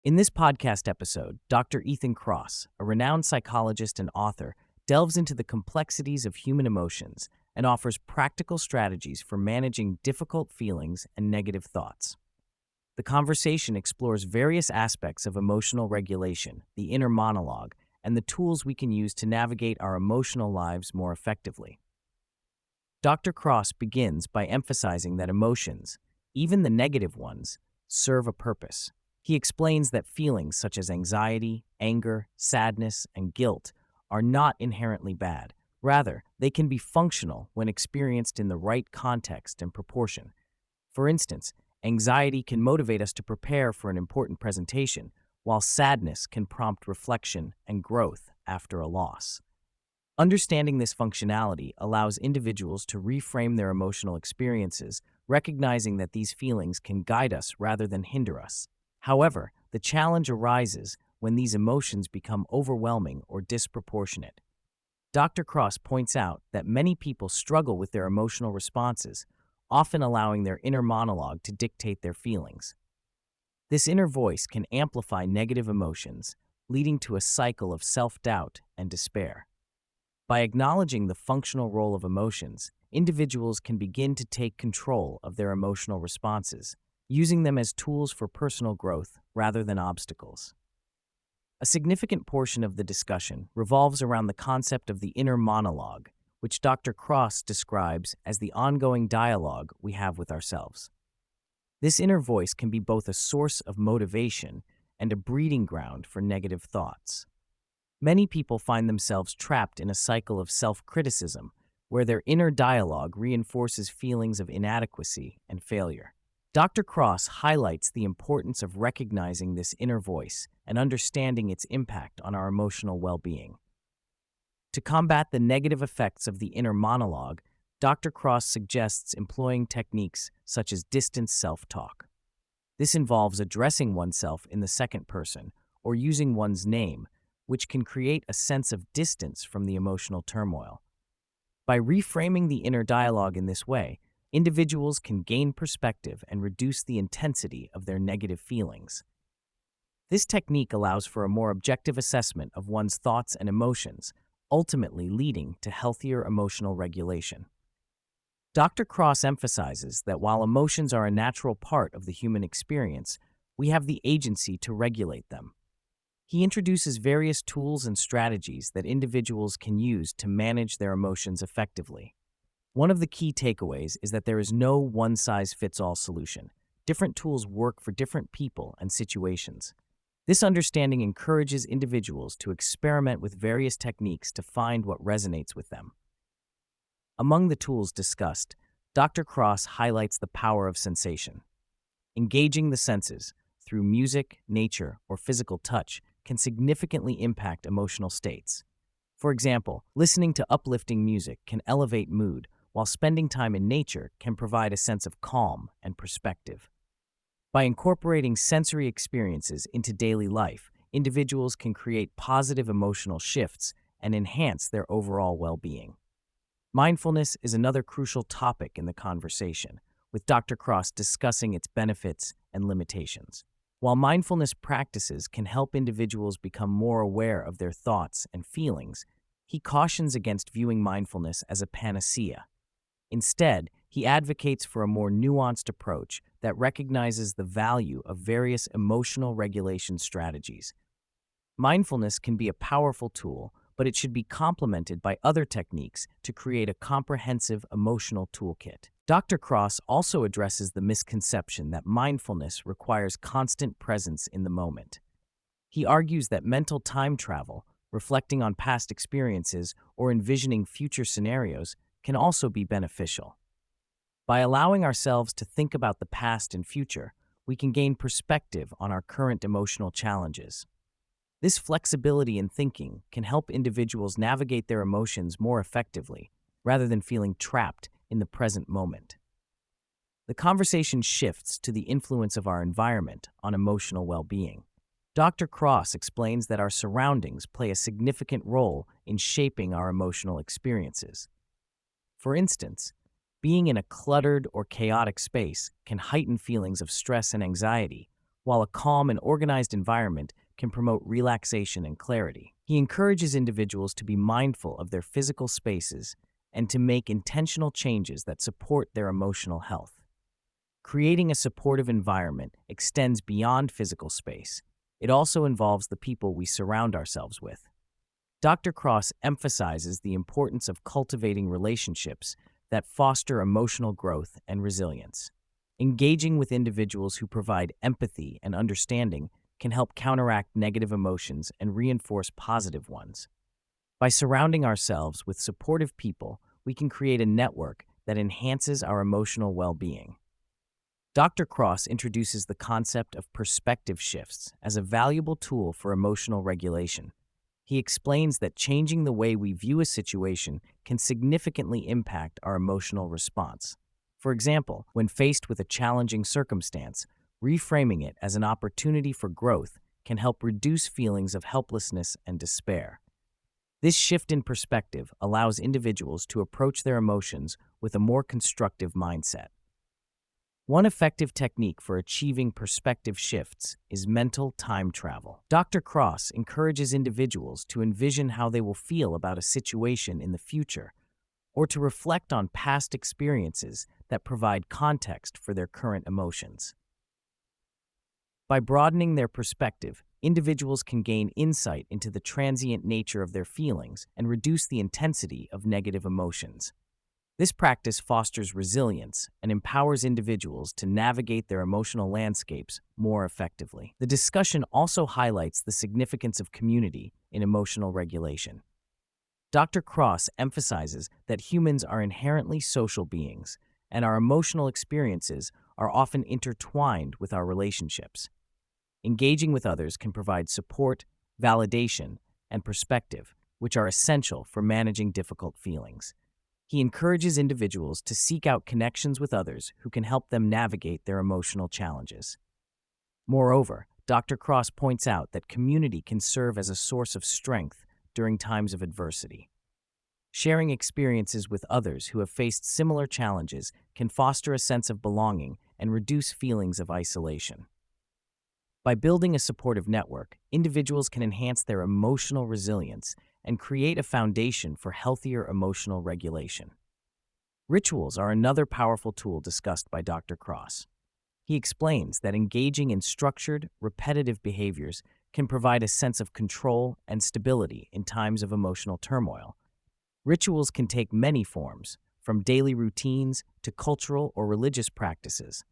In this podcast episode, Dr. Ethan Kross, a renowned psychologist and author, delves into the complexities of human emotions and offers practical strategies for managing difficult feelings and negative thoughts. The conversation explores various aspects of emotional regulation, the inner monologue, and the tools we can use to navigate our emotional lives more effectively. Dr. Kross begins by emphasizing that emotions, even the negative ones, serve a purpose. He explains that feelings such as anxiety, anger, sadness, and guilt are not inherently bad. Rather, they can be functional when experienced in the right context and proportion. For instance, anxiety can motivate us to prepare for an important presentation, while sadness can prompt reflection and growth after a loss. Understanding this functionality allows individuals to reframe their emotional experiences, recognizing that these feelings can guide us rather than hinder us. However, the challenge arises when these emotions become overwhelming or disproportionate. Dr. Kross points out that many people struggle with their emotional responses, often allowing their inner monologue to dictate their feelings. This inner voice can amplify negative emotions, leading to a cycle of self-doubt and despair. By acknowledging the functional role of emotions, individuals can begin to take control of their emotional responses, using them as tools for personal growth rather than obstacles. A significant portion of the discussion revolves around the concept of the inner monologue, which Dr. Kross describes as the ongoing dialogue we have with ourselves. This inner voice can be both a source of motivation and a breeding ground for negative thoughts. Many people find themselves trapped in a cycle of self-criticism, where their inner dialogue reinforces feelings of inadequacy and failure. Dr. Kross highlights the importance of recognizing this inner voice and understanding its impact on our emotional well-being. To combat the negative effects of the inner monologue, Dr. Kross suggests employing techniques such as distance self-talk. This involves addressing oneself in the second person or using one's name, which can create a sense of distance from the emotional turmoil. By reframing the inner dialogue in this way, individuals can gain perspective and reduce the intensity of their negative feelings. This technique allows for a more objective assessment of one's thoughts and emotions, ultimately leading to healthier emotional regulation. Dr. Kross emphasizes that while emotions are a natural part of the human experience, we have the agency to regulate them. He introduces various tools and strategies that individuals can use to manage their emotions effectively. One of the key takeaways is that there is no one-size-fits-all solution. Different tools work for different people and situations. This understanding encourages individuals to experiment with various techniques to find what resonates with them. Among the tools discussed, Dr. Kross highlights the power of sensation. Engaging the senses through music, nature, or physical touch can significantly impact emotional states. For example, listening to uplifting music can elevate mood, while spending time in nature can provide a sense of calm and perspective. By incorporating sensory experiences into daily life, individuals can create positive emotional shifts and enhance their overall well-being. Mindfulness is another crucial topic in the conversation, with Dr. Kross discussing its benefits and limitations. While mindfulness practices can help individuals become more aware of their thoughts and feelings, he cautions against viewing mindfulness as a panacea. Instead, he advocates for a more nuanced approach that recognizes the value of various emotional regulation strategies. Mindfulness can be a powerful tool, but it should be complemented by other techniques to create a comprehensive emotional toolkit. Dr. Kross also addresses the misconception that mindfulness requires constant presence in the moment. He argues that mental time travel, reflecting on past experiences, or envisioning future scenarios can also be beneficial. By allowing ourselves to think about the past and future, we can gain perspective on our current emotional challenges. This flexibility in thinking can help individuals navigate their emotions more effectively, rather than feeling trapped in the present moment. The conversation shifts to the influence of our environment on emotional well-being. Dr. Kross explains that our surroundings play a significant role in shaping our emotional experiences. For instance, being in a cluttered or chaotic space can heighten feelings of stress and anxiety, while a calm and organized environment can promote relaxation and clarity. He encourages individuals to be mindful of their physical spaces and to make intentional changes that support their emotional health. Creating a supportive environment extends beyond physical space. It also involves the people we surround ourselves with. Dr. Kross emphasizes the importance of cultivating relationships that foster emotional growth and resilience. Engaging with individuals who provide empathy and understanding can help counteract negative emotions and reinforce positive ones. By surrounding ourselves with supportive people, we can create a network that enhances our emotional well-being. Dr. Kross introduces the concept of perspective shifts as a valuable tool for emotional regulation. He explains that changing the way we view a situation can significantly impact our emotional response. For example, when faced with a challenging circumstance, reframing it as an opportunity for growth can help reduce feelings of helplessness and despair. This shift in perspective allows individuals to approach their emotions with a more constructive mindset. One effective technique for achieving perspective shifts is mental time travel. Dr. Kross encourages individuals to envision how they will feel about a situation in the future, or to reflect on past experiences that provide context for their current emotions. By broadening their perspective, individuals can gain insight into the transient nature of their feelings and reduce the intensity of negative emotions. This practice fosters resilience and empowers individuals to navigate their emotional landscapes more effectively. The discussion also highlights the significance of community in emotional regulation. Dr. Kross emphasizes that humans are inherently social beings, and our emotional experiences are often intertwined with our relationships. Engaging with others can provide support, validation, and perspective, which are essential for managing difficult feelings. He encourages individuals to seek out connections with others who can help them navigate their emotional challenges. Moreover, Dr. Kross points out that community can serve as a source of strength during times of adversity. Sharing experiences with others who have faced similar challenges can foster a sense of belonging and reduce feelings of isolation. By building a supportive network, individuals can enhance their emotional resilience and create a foundation for healthier emotional regulation. Rituals are another powerful tool discussed by Dr. Kross. He explains that engaging in structured, repetitive behaviors can provide a sense of control and stability in times of emotional turmoil. Rituals can take many forms, from daily routines to cultural or religious practices.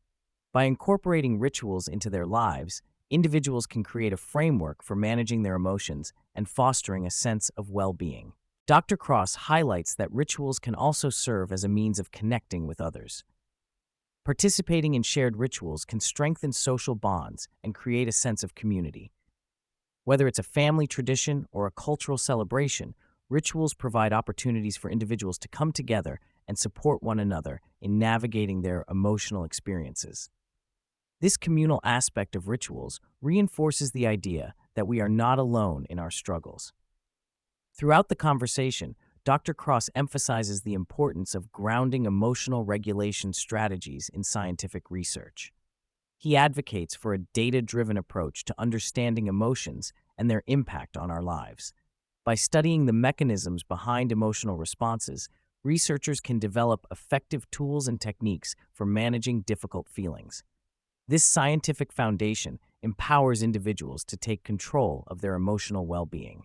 By incorporating rituals into their lives, individuals can create a framework for managing their emotions and fostering a sense of well-being. Dr. Kross highlights that rituals can also serve as a means of connecting with others. Participating in shared rituals can strengthen social bonds and create a sense of community. Whether it's a family tradition or a cultural celebration, rituals provide opportunities for individuals to come together and support one another in navigating their emotional experiences. This communal aspect of rituals reinforces the idea that we are not alone in our struggles. Throughout the conversation, Dr. Kross emphasizes the importance of grounding emotional regulation strategies in scientific research. He advocates for a data-driven approach to understanding emotions and their impact on our lives. By studying the mechanisms behind emotional responses, researchers can develop effective tools and techniques for managing difficult feelings. This scientific foundation empowers individuals to take control of their emotional well-being.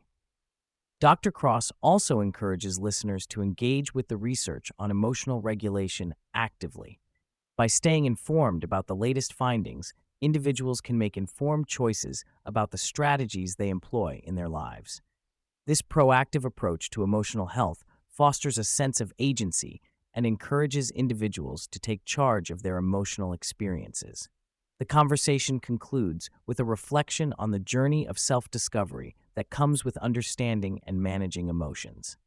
Dr. Kross also encourages listeners to engage with the research on emotional regulation actively. By staying informed about the latest findings, individuals can make informed choices about the strategies they employ in their lives. This proactive approach to emotional health fosters a sense of agency and encourages individuals to take charge of their emotional experiences. The conversation concludes with a reflection on the journey of self-discovery that comes with understanding and managing emotions.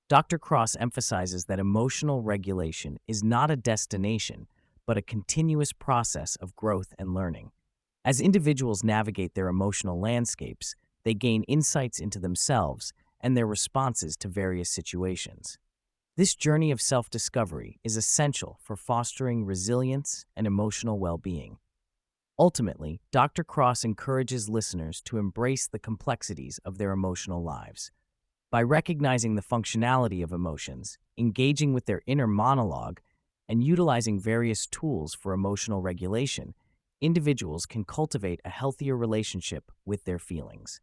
Dr. Kross emphasizes that emotional regulation is not a destination, but a continuous process of growth and learning. As individuals navigate their emotional landscapes, they gain insights into themselves and their responses to various situations. This journey of self-discovery is essential for fostering resilience and emotional well-being. Ultimately, Dr. Kross encourages listeners to embrace the complexities of their emotional lives. By recognizing the functionality of emotions, engaging with their inner monologue, and utilizing various tools for emotional regulation, individuals can cultivate a healthier relationship with their feelings.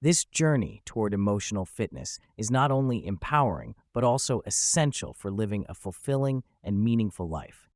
This journey toward emotional fitness is not only empowering, but also essential for living a fulfilling and meaningful life.